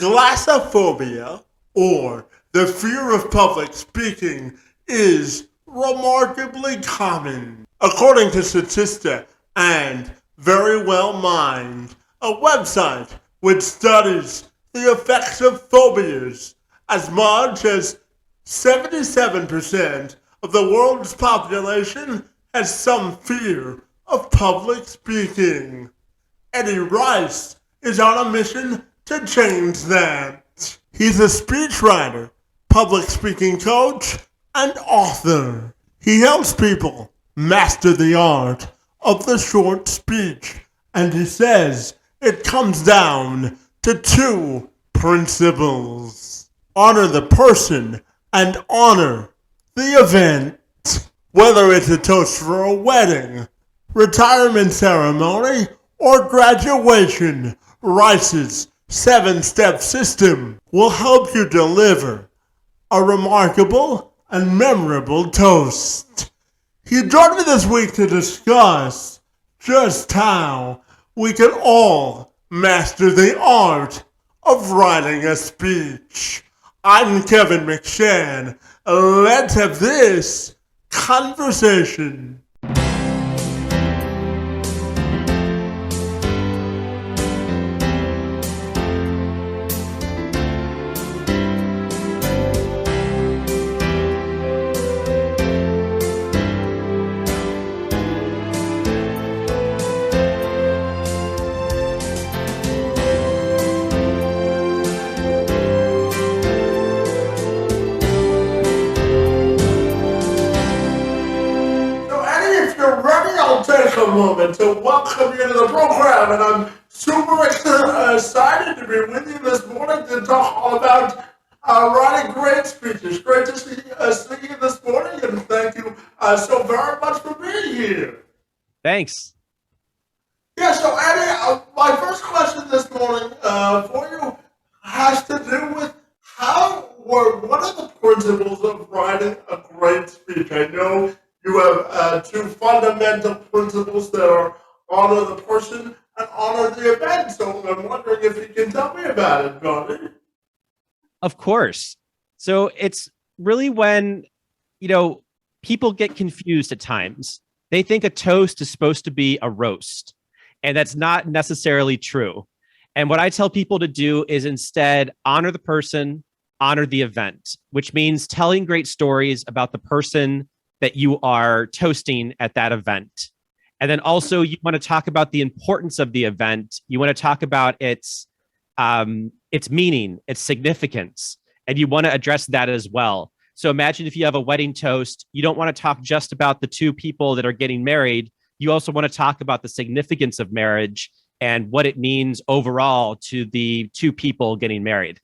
Glossophobia, or the fear of public speaking, is remarkably common. According to Statista and Very Well Mind, a website which studies the effects of phobias, as much as 77% of the world's population has some fear of public speaking. Eddie Rice is on a mission to change that. He's a speechwriter, public speaking coach, and author. He helps people master the art of the short speech, and he says it comes down to two principles: honor the person and honor the event. Whether it's a toast for a wedding, retirement ceremony, or graduation, Rice's 7-step system will help you deliver a remarkable and memorable toast. He joined me this week to discuss just how we can all master the art of writing a speech. I'm Kevin McShann. Let's have this conversation. Take a moment to welcome you to the program, and I'm super excited to be with you this morning to talk all about writing great speeches. Great to see you this morning, and thank you so very much for being here. Thanks. Yeah, so Eddie, my first question this morning for you has to do with what are the principles of writing a great speech? I know you have two fundamental principles that are honor the person and honor the event. So I'm wondering if you can tell me about it, Johnny. Of course. So it's really when, people get confused at times. They think a toast is supposed to be a roast, and that's not necessarily true. And what I tell people to do is instead honor the person, honor the event, which means telling great stories about the person that you are toasting at that event. And then also you want to talk about the importance of the event. You want to talk about its meaning, its significance, and you want to address that as well. So imagine if you have a wedding toast, you don't want to talk just about the two people that are getting married. You also want to talk about the significance of marriage and what it means overall to the two people getting married.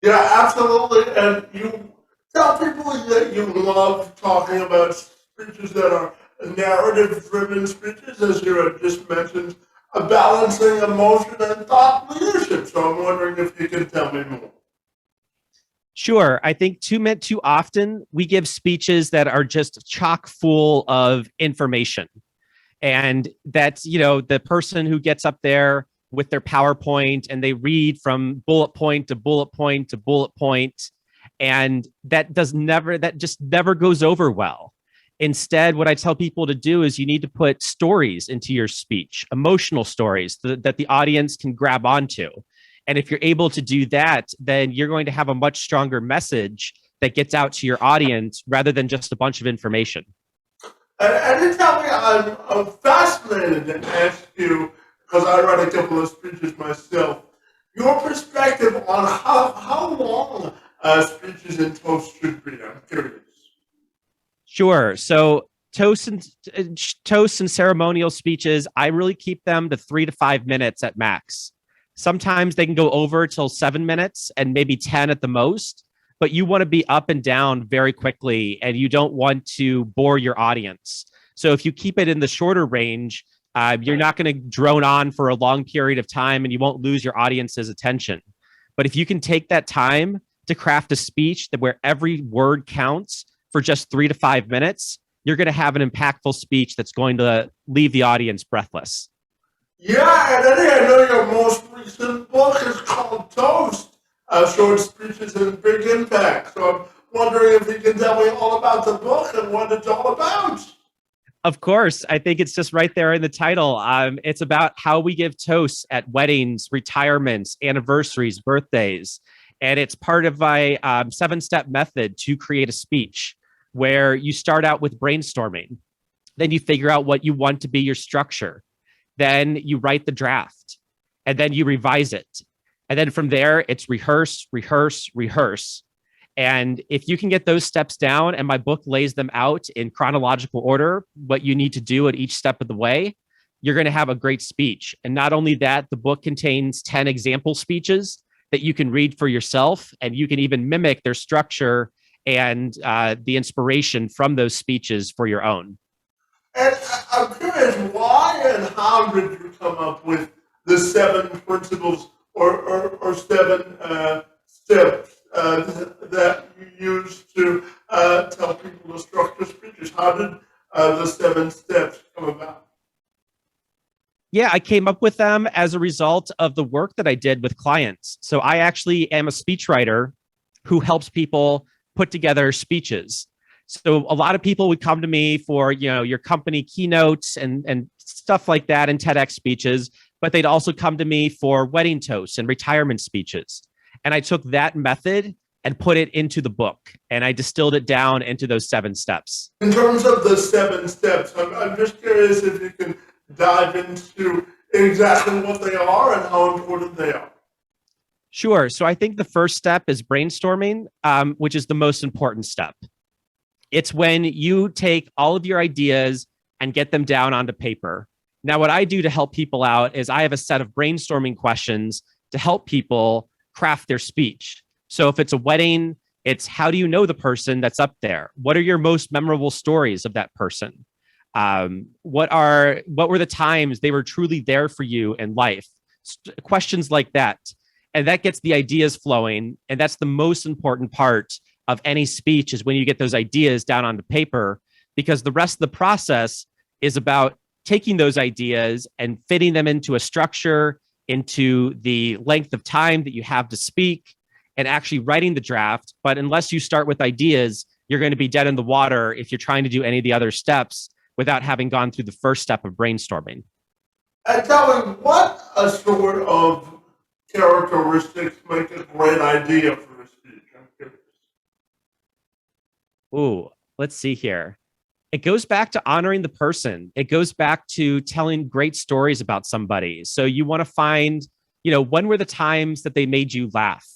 Yeah, absolutely. And you tell people that you love talking about speeches that are narrative-driven speeches, as you had just mentioned, balancing emotion and thought leadership. So I'm wondering if you can tell me more. Sure. I think too often we give speeches that are just chock full of information. And that's, the person who gets up there with their PowerPoint and they read from bullet point to bullet point to bullet point. And that just never goes over well. Instead, what I tell people to do is you need to put stories into your speech, emotional stories that the audience can grab onto. And if you're able to do that, then you're going to have a much stronger message that gets out to your audience rather than just a bunch of information. And you tell me, I'm fascinated to ask you, because I write a couple of speeches myself, your perspective on how long speeches and toasts should be. I'm curious. Sure. So toasts and ceremonial speeches, I really keep them to 3 to 5 minutes at max. Sometimes they can go over till 7 minutes and maybe 10 at the most, but you want to be up and down very quickly and you don't want to bore your audience. So if you keep it in the shorter range, you're not going to drone on for a long period of time and you won't lose your audience's attention. But if you can take that time to craft a speech where every word counts for just 3 to 5 minutes, you're going to have an impactful speech that's going to leave the audience breathless. Yeah, and Eddie, I know your most recent book is called Toast, Short Speeches and Big Impact. So I'm wondering if you can tell me all about the book and what it's all about. Of course, I think it's just right there in the title. It's about how we give toasts at weddings, retirements, anniversaries, birthdays. And it's part of my 7-step method to create a speech where you start out with brainstorming. Then you figure out what you want to be your structure. Then you write the draft and then you revise it. And then from there, it's rehearse, rehearse, rehearse. And if you can get those steps down, and my book lays them out in chronological order, what you need to do at each step of the way, you're going to have a great speech. And not only that, the book contains 10 example speeches that you can read for yourself, and you can even mimic their structure and the inspiration from those speeches for your own. And I'm curious, why and how did you come up with the 7 principles or 7 steps that you use to tell people to structure speeches? How did the 7 steps come about? Yeah, I came up with them as a result of the work that I did with clients. So I actually am a speechwriter who helps people put together speeches. So a lot of people would come to me for, your company keynotes and stuff like that and TEDx speeches, but they'd also come to me for wedding toasts and retirement speeches. And I took that method and put it into the book, and I distilled it down into those 7 steps. In terms of the 7 steps, I'm just curious if you can dive into exactly what they are and how important they are. Sure. So I think the first step is brainstorming, which is the most important step. It's when you take all of your ideas and get them down onto paper. Now, what I do to help people out is I have a set of brainstorming questions to help people craft their speech. So if it's a wedding, it's how do you know the person that's up there? What are your most memorable stories of that person? What were the times they were truly there for you in life? Questions like that. And that gets the ideas flowing. And that's the most important part of any speech, is when you get those ideas down onto paper, because the rest of the process is about taking those ideas and fitting them into a structure, into the length of time that you have to speak, and actually writing the draft. But unless you start with ideas, you're going to be dead in the water if you're trying to do any of the other steps without having gone through the first step of brainstorming. And tell me, what sort of characteristics make a great idea for a speech? I'm curious. Ooh, let's see here. It goes back to honoring the person. It goes back to telling great stories about somebody. So you want to find, when were the times that they made you laugh?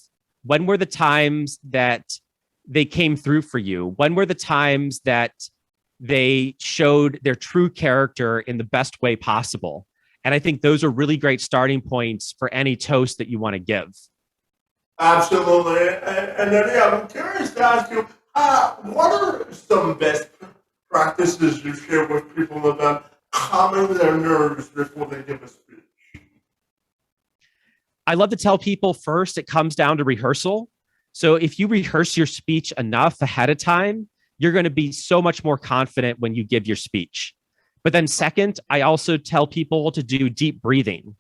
When were the times that they came through for you? When were the times that they showed their true character in the best way possible? And I think those are really great starting points for any toast that you want to give. Absolutely. And then, yeah, I'm curious to ask you, what are some best practices you share with people about calming their nerves before they give a speech? I love to tell people first, it comes down to rehearsal. So if you rehearse your speech enough ahead of time, you're going to be so much more confident when you give your speech. But then second, I also tell people to do deep breathing,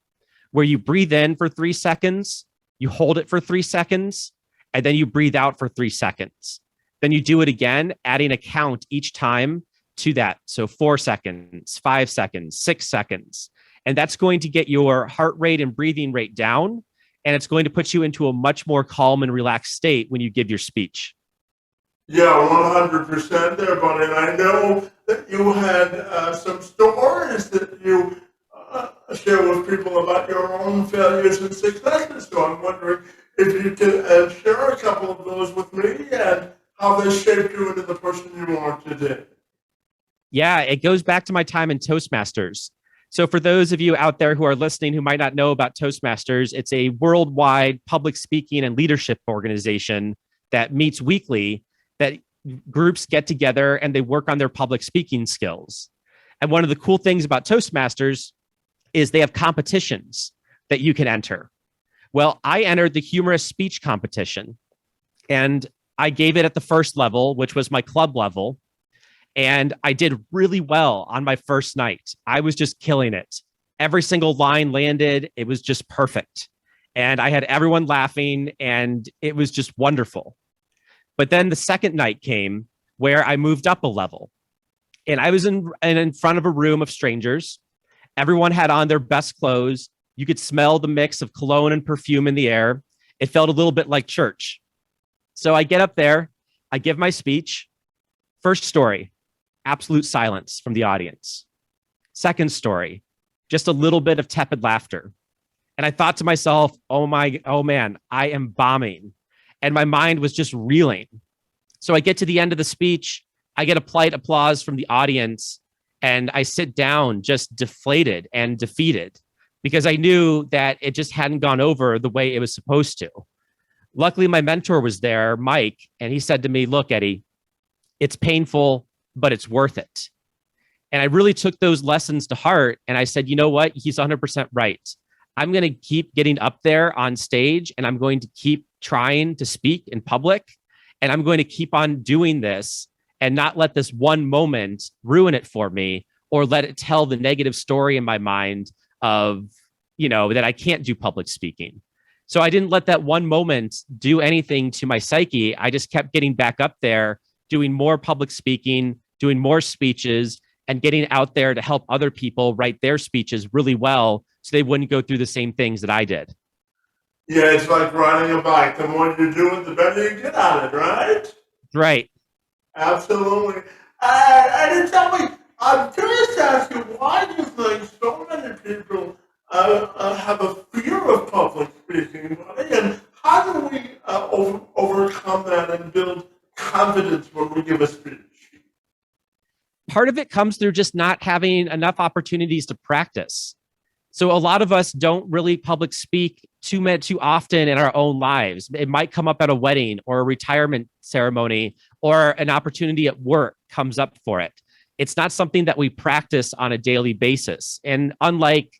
where you breathe in for 3 seconds, you hold it for 3 seconds, and then you breathe out for 3 seconds. Then you do it again, adding a count each time to that. So 4 seconds, 5 seconds, 6 seconds. And that's going to get your heart rate and breathing rate down. And it's going to put you into a much more calm and relaxed state when you give your speech. Yeah, 100% there, buddy. And I know that you had some stories that you share with people about your own failures and successes. So I'm wondering if you could share a couple of those with me and how they shaped you into the person you are today. Yeah, it goes back to my time in Toastmasters. So for those of you out there who are listening who might not know about Toastmasters, it's a worldwide public speaking and leadership organization that meets weekly, that groups get together and they work on their public speaking skills. And one of the cool things about Toastmasters is they have competitions that you can enter. Well, I entered the Humorous speech competition, and I gave it at the first level, which was my club level. And I did really well on my first night. I was just killing it. Every single line landed. It was just perfect. And I had everyone laughing, and it was just wonderful. But then the second night came where I moved up a level, and I was in front of a room of strangers. Everyone had on their best clothes. You could smell the mix of cologne and perfume in the air. It felt a little bit like church. So I get up there, I give my speech. First story, absolute silence from the audience. Second story, just a little bit of tepid laughter. And I thought to myself, oh man, I am bombing. And my mind was just reeling. So I get to the end of the speech, I get a polite applause from the audience, and I sit down just deflated and defeated because I knew that it just hadn't gone over the way it was supposed to. Luckily, my mentor was there, Mike, and he said to me, look, Eddie, it's painful, but it's worth it. And I really took those lessons to heart. And I said, you know what? He's 100% right. I'm going to keep getting up there on stage, and I'm going to keep trying to speak in public. And I'm going to keep on doing this and not let this one moment ruin it for me, or let it tell the negative story in my mind of, that I can't do public speaking. So I didn't let that one moment do anything to my psyche. I just kept getting back up there, doing more public speaking, doing more speeches, and getting out there to help other people write their speeches really well so they wouldn't go through the same things that I did. Yeah, it's like riding a bike. The more you do it, the better you get at it, right? Right. Absolutely. And tell me, I'm curious to ask you, why do you think so many people have a fear of public speaking, buddy? And how do we overcome that and build confidence when we give a speech? Part of it comes through just not having enough opportunities to practice. So a lot of us don't really public speak too often in our own lives. It might come up at a wedding or a retirement ceremony, or an opportunity at work comes up for it. It's not something that we practice on a daily basis. And unlike,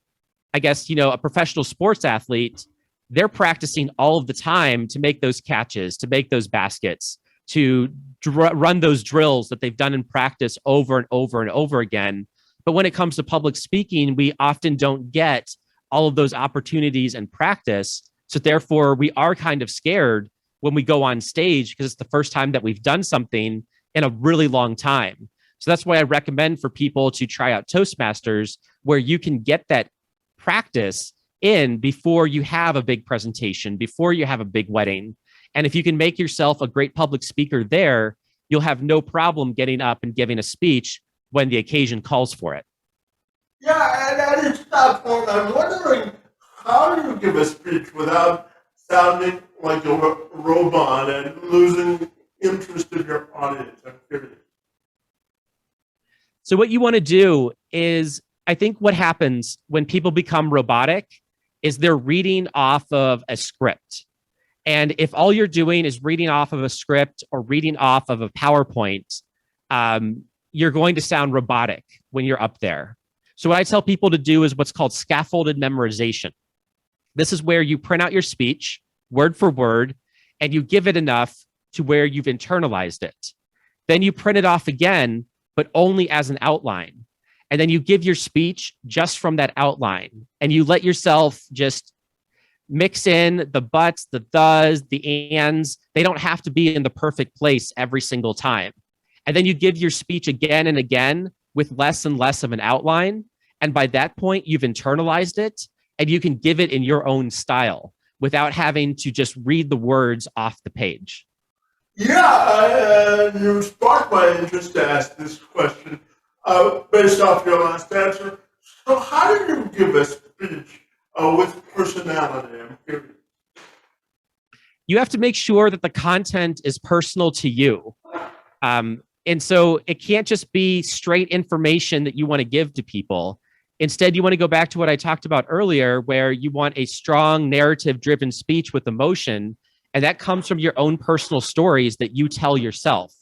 I guess, a professional sports athlete, they're practicing all of the time to make those catches, to make those baskets, to run those drills that they've done in practice over and over and over again. But when it comes to public speaking, we often don't get all of those opportunities and practice. So therefore, we are kind of scared when we go on stage because it's the first time that we've done something in a really long time. So that's why I recommend for people to try out Toastmasters, where you can get that practice in before you have a big presentation, before you have a big wedding. And if you can make yourself a great public speaker there, you'll have no problem getting up and giving a speech when the occasion calls for it. Yeah, and at that point, I'm wondering, how do you give a speech without sounding like a robot and losing interest in your audience? I'm curious. So what you want to do is, I think what happens when people become robotic is they're reading off of a script. And if all you're doing is reading off of a script or reading off of a PowerPoint, you're going to sound robotic when you're up there. So what I tell people to do is what's called scaffolded memorization. This is where you print out your speech word for word, and you give it enough to where you've internalized it. Then you print it off again, but only as an outline. And then you give your speech just from that outline, and you let yourself just mix in the buts, the thes, the ands. They don't have to be in the perfect place every single time. And then you give your speech again and again with less and less of an outline. And by that point, you've internalized it, and you can give it in your own style without having to just read the words off the page. Yeah, you sparked my interest to ask this question based off your last answer. So how do you give a speech with personality? I'm curious. You have to make sure that the content is personal to you. And so it can't just be straight information that you want to give to people. Instead, you want to go back to what I talked about earlier, where you want a strong narrative-driven speech with emotion, and that comes from your own personal stories that you tell yourself,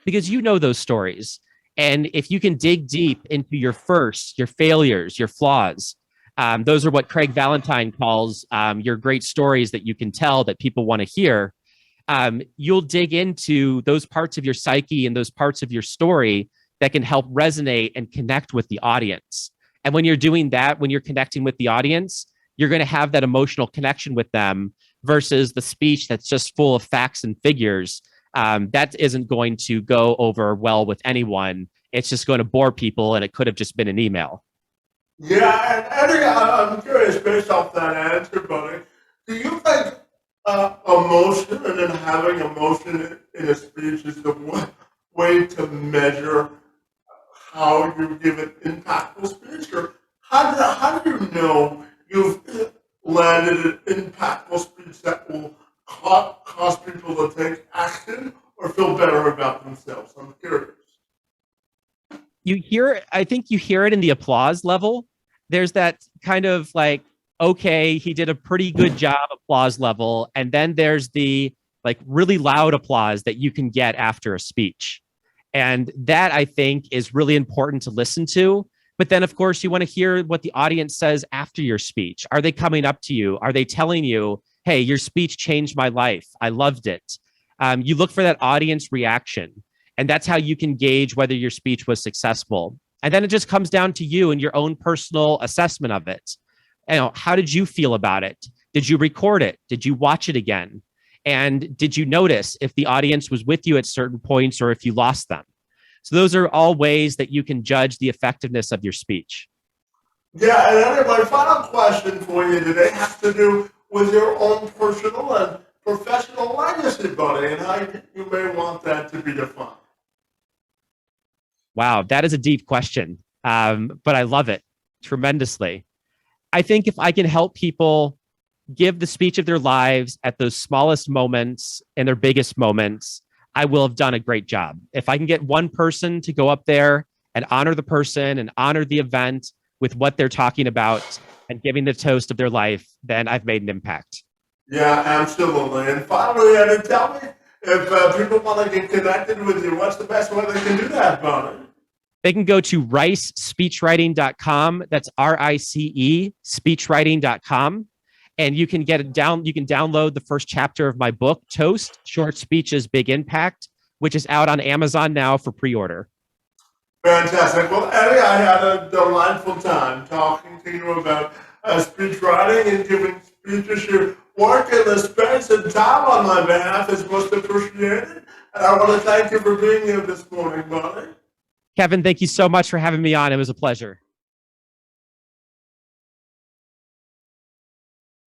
because you know those stories. And if you can dig deep into your firsts, your failures, your flaws, those are what Craig Valentine calls your great stories that you can tell that people want to hear. You'll dig into those parts of your psyche and those parts of your story that can help resonate and connect with the audience. And when you're doing that, when you're connecting with the audience, you're going to have that emotional connection with them versus the speech that's just full of facts and figures. That isn't going to go over well with anyone. It's just going to bore people, and it could have just been an email. Yeah, and Eddie, I'm curious, based off that answer, buddy, do you think emotion and then having emotion in a speech is the way to measure how you give an impactful speech? Or how do you know you've landed an impactful speech that will cause people to take action or feel better about themselves? I'm curious. I think you hear it in the applause level. There's that kind of like, okay, he did a pretty good job applause level. And then there's the like really loud applause that you can get after a speech. And that I think is really important to listen to. But then, of course, you want to hear what the audience says after your speech. Are they coming up to you? Are they telling you, hey, your speech changed my life? I loved it. You look for that audience reaction. And that's how you can gauge whether your speech was successful. And then it just comes down to you and your own personal assessment of it. You know, how did you feel about it? Did you record it? Did you watch it again? And did you notice if the audience was with you at certain points or if you lost them? So those are all ways that you can judge the effectiveness of your speech. Yeah, and then my final question for you today has to do with your own personal and professional legacy, buddy, and how you may want that to be defined. Wow, that is a deep question, but I love it tremendously. I think if I can help people give the speech of their lives at those smallest moments and their biggest moments, I will have done a great job. If I can get one person to go up there and honor the person and honor the event with what they're talking about and giving the toast of their life, then I've made an impact. Yeah, absolutely. And finally, Eddie, tell me if people want to get connected with you, what's the best way they can do that, buddy? They can go to ricespeechwriting.com. That's RICE, speechwriting.com. And you can get it down. You can download the first chapter of my book, Toast, Short Speeches, Big Impact, which is out on Amazon now for pre-order. Fantastic. Well, Eddie, I had a delightful time talking to you about speech writing and giving speeches. Your work in the space and time on my behalf is most appreciated. And I want to thank you for being here this morning, buddy. Kevin, thank you so much for having me on. It was a pleasure.